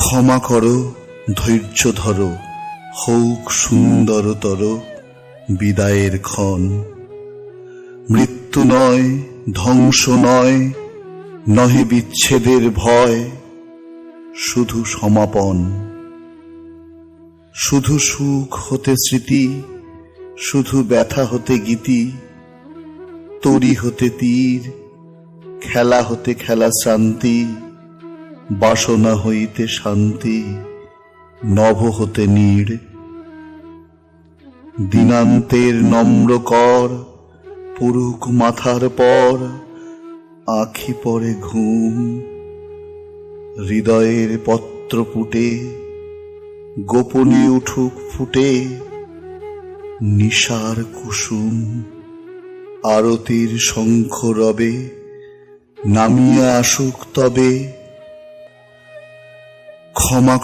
ক্ষমা করো, ধৈর্য ধরো, হোক সুন্দরতর বিদায়ের ক্ষণ। মৃত্যু নয়, ধ্বংস নয়, নহে বিচ্ছেদের ভয়, শুধু সমাপন। শুধু সুখ হতে স্মৃতি, শুধু ব্যথা হতে গীতি, তরি হতে তীর, খেলা হতে খেলা শ্রান্তি, বাসনা হইতে শান্তি, নভ হতে নীড়। দিনান্তের নম্র কর পুরুক মাথার পর, আখি পরে ঘুম। হৃদয়ের পত্র পুটে গোপনে উঠুক ফুটে নিশার কুসুম। আরতির শঙ্খ রবে নামিয়া আসুক তবে, ক্ষমা